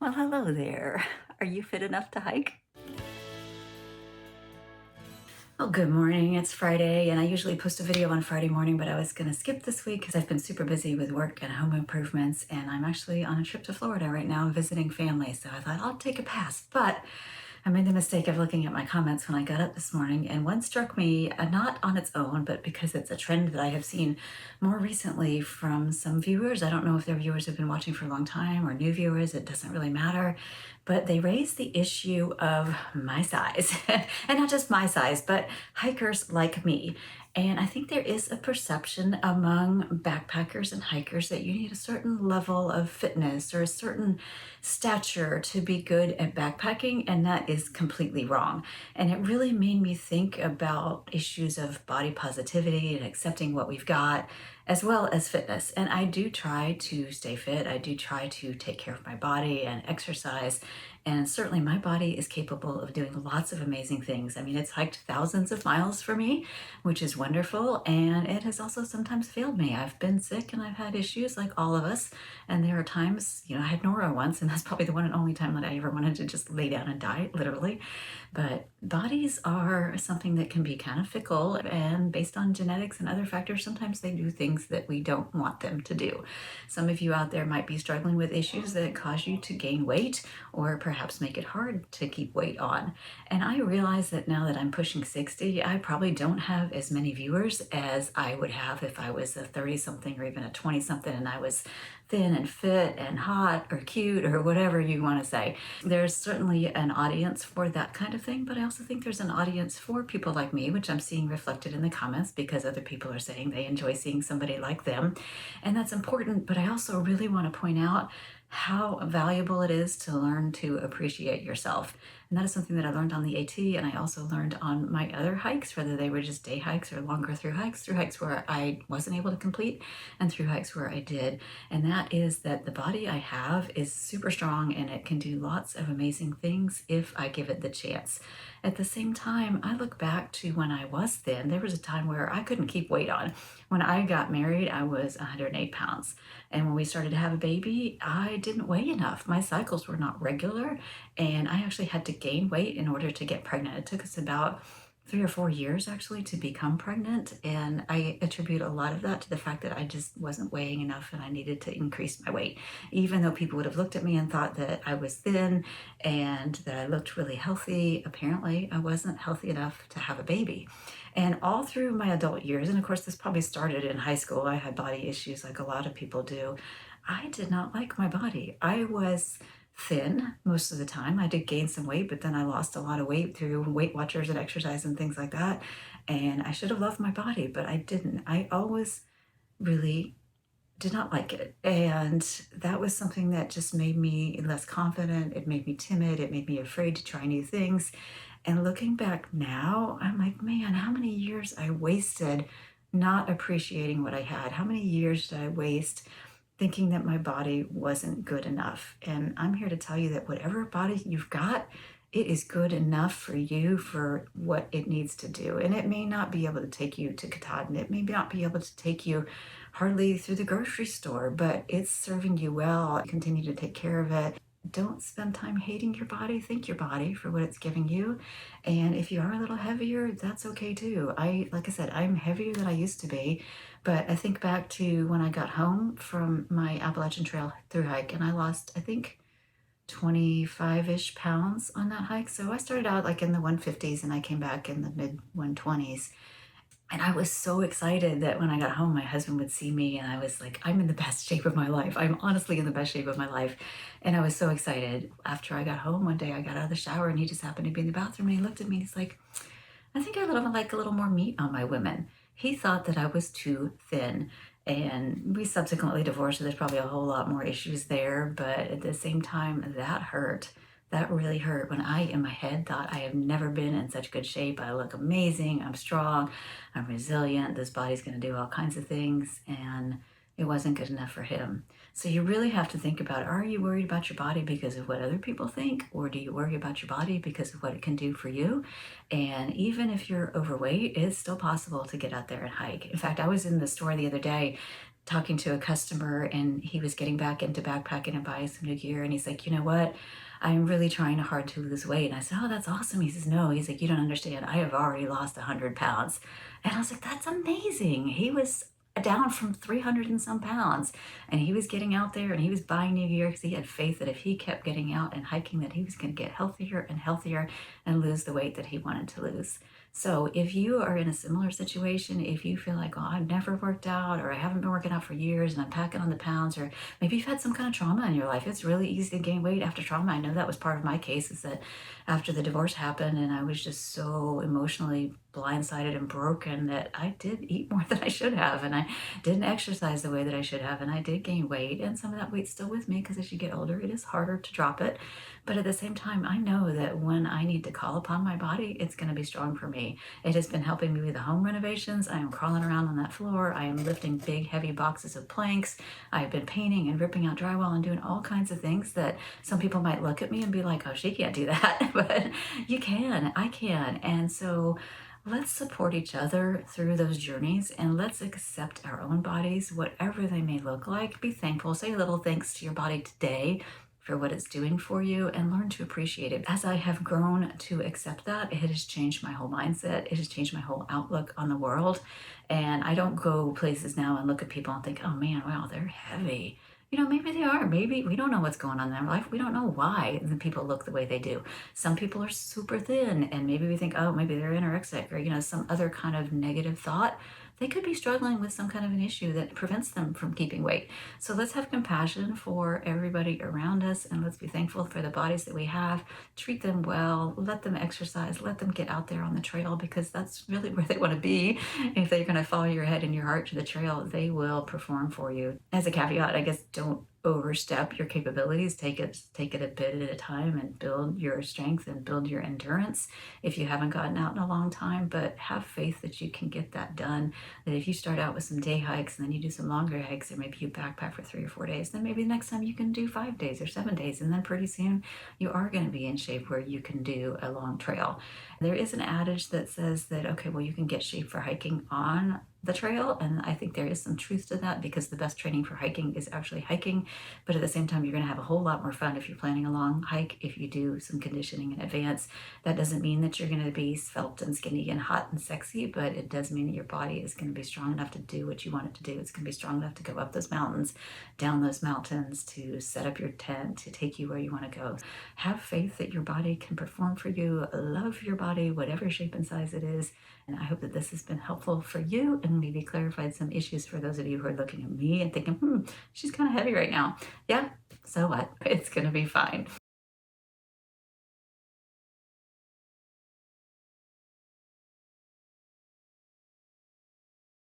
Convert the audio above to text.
Well, hello there. Are you fit enough to hike? Well, good morning. It's Friday, and I usually post a video on Friday morning, but I was going to skip this week because I've been super busy with work and home improvements, and I'm actually on a trip to Florida right now visiting family, so I thought I'll take a pass. But I made the mistake of looking at my comments when I got up this morning, and one struck me, not on its own, but because it's a trend that I have seen more recently from some viewers. I don't know if their viewers have been watching for a long time or new viewers, it doesn't really matter. But they raised the issue of my size, and not just my size, but hikers like me. And I think there is a perception among backpackers and hikers that you need a certain level of fitness or a certain stature to be good at backpacking, and that is completely wrong. And it really made me think about issues of body positivity and accepting what we've got, as well as fitness. And I do try to stay fit. I do try to take care of my body and exercise. And certainly my body is capable of doing lots of amazing things. I mean, it's hiked thousands of miles for me, which is wonderful. And it has also sometimes failed me. I've been sick and I've had issues like all of us. And there are times, I had noro once, and that's probably the one and only time that I ever wanted to just lay down and die, literally. But bodies are something that can be kind of fickle, and based on genetics and other factors, sometimes they do things that we don't want them to do. Some of you out there might be struggling with issues that cause you to gain weight or perhaps make it hard to keep weight on. And I realize that now that I'm pushing 60, I probably don't have as many viewers as I would have if I was a 30-something or even a 20-something and I was thin and fit and hot or cute or whatever you want to say. There's certainly an audience for that kind of thing, but I also think there's an audience for people like me, which I'm seeing reflected in the comments because other people are saying they enjoy seeing somebody like them. And that's important, but I also really want to point out how valuable it is to learn to appreciate yourself. And that is something that I learned on the AT, and I also learned on my other hikes, whether they were just day hikes or longer through hikes where I wasn't able to complete, and through hikes where I did. And that is that the body I have is super strong and it can do lots of amazing things if I give it the chance. At the same time, I look back to when I was thin. There was a time where I couldn't keep weight on. When I got married, I was 108 pounds. And when we started to have a baby, I didn't weigh enough. My cycles were not regular, and I actually had to gain weight in order to get pregnant. It took us about 3 or 4 years actually to become pregnant, and I attribute a lot of that to the fact that I just wasn't weighing enough and I needed to increase my weight. Even though people would have looked at me and thought that I was thin and that I looked really healthy, apparently I wasn't healthy enough to have a baby. And all through my adult years, and of course this probably started in high school, I had body issues like a lot of people do. I did not like my body. I was thin most of the time. I did gain some weight, but then I lost a lot of weight through Weight Watchers and exercise and things like that. And I should have loved my body, but I didn't. I always really did not like it. And that was something that just made me less confident. It made me timid. It made me afraid to try new things. And looking back now, I'm like, man, how many years I wasted not appreciating what I had. How many years did I waste thinking that my body wasn't good enough? And I'm here to tell you that whatever body you've got, it is good enough for you for what it needs to do. And it may not be able to take you to Katahdin. It may not be able to take you hardly through the grocery store, but it's serving you well. Continue to take care of it. Don't spend time hating your body. Thank your body for what it's giving you. And if you are a little heavier, that's okay too. Like I said, I'm heavier than I used to be, but I think back to when I got home from my Appalachian Trail through hike, and I lost, I think, 25-ish pounds on that hike. So I started out like in the 150s and I came back in the mid 120s. And I was so excited that when I got home, my husband would see me and I was like, I'm in the best shape of my life. I'm honestly in the best shape of my life. And I was so excited. After I got home one day, I got out of the shower and he just happened to be in the bathroom and he looked at me and he's like, I think I like a little more meat on my women. He thought that I was too thin. And we subsequently divorced, so there's probably a whole lot more issues there. But at the same time, that hurt. That really hurt when I, in my head, thought I have never been in such good shape. I look amazing. I'm strong. I'm resilient. This body's going to do all kinds of things. And it wasn't good enough for him. So you really have to think about, are you worried about your body because of what other people think? Or do you worry about your body because of what it can do for you? And even if you're overweight, it's still possible to get out there and hike. In fact, I was in the store the other day talking to a customer, and he was getting back into backpacking and buying some new gear. And he's like, you know what? I'm really trying hard to lose weight. And I said, oh, that's awesome. He says, no, he's like, you don't understand. I have already lost 100 pounds. And I was like, that's amazing. He was down from 300 and some pounds, and he was getting out there and he was buying new gear because he had faith that if he kept getting out and hiking, that he was going to get healthier and healthier and lose the weight that he wanted to lose. So if you are in a similar situation, if you feel like, oh, I've never worked out, or I haven't been working out for years and I'm packing on the pounds, or maybe you've had some kind of trauma in your life, it's really easy to gain weight after trauma. I know that was part of my case, is that after the divorce happened and I was just so emotionally blindsided and broken that I did eat more than I should have, and I didn't exercise the way that I should have, and I did gain weight, and some of that weight's still with me because as you get older, it is harder to drop it. But at the same time, I know that when I need to call upon my body, it's going to be strong for me. It has been helping me with the home renovations. I am crawling around on that floor. I am lifting big, heavy boxes of planks. I've been painting and ripping out drywall and doing all kinds of things that some people might look at me and be like, oh, she can't do that. But you can, I can. And so let's support each other through those journeys, and let's accept our own bodies, whatever they may look like. Be thankful. Say a little thanks to your body today for what it's doing for you, and learn to appreciate it. As I have grown to accept that, it has changed my whole mindset. It has changed my whole outlook on the world. And I don't go places now and look at people and think, oh man, wow, they're heavy. You know, maybe they are. Maybe we don't know what's going on in their life. We don't know why the people look the way they do. Some people are super thin, and maybe we think, oh, maybe they're anorexic, or, you know, some other kind of negative thought. They could be struggling with some kind of an issue that prevents them from keeping weight. So let's have compassion for everybody around us, and let's be thankful for the bodies that we have. Treat them well, let them exercise, let them get out there on the trail, because that's really where they want to be. If they're going to follow your head and your heart to the trail, they will perform for you. As a caveat, I guess, don't overstep your capabilities. Take it a bit at a time and build your strength and build your endurance if you haven't gotten out in a long time. But have faith that you can get that done. That if you start out with some day hikes and then you do some longer hikes, or maybe you backpack for 3 or 4 days, then maybe the next time you can do 5 days or 7 days, and then pretty soon you are going to be in shape where you can do a long trail. There is an adage that says that, okay, well, you can get shape for hiking on the trail, and I think there is some truth to that, because the best training for hiking is actually hiking. But at the same time, you're going to have a whole lot more fun if you're planning a long hike, if you do some conditioning in advance. That doesn't mean that you're going to be svelte and skinny and hot and sexy, but it does mean that your body is going to be strong enough to do what you want it to do. It's going to be strong enough to go up those mountains, down those mountains, to set up your tent, to take you where you want to go. Have faith that your body can perform for you. Love your body, whatever shape and size it is. And I hope that this has been helpful for you and maybe clarified some issues for those of you who are looking at me and thinking, she's kind of heavy right now. Yeah, so what? It's going to be fine.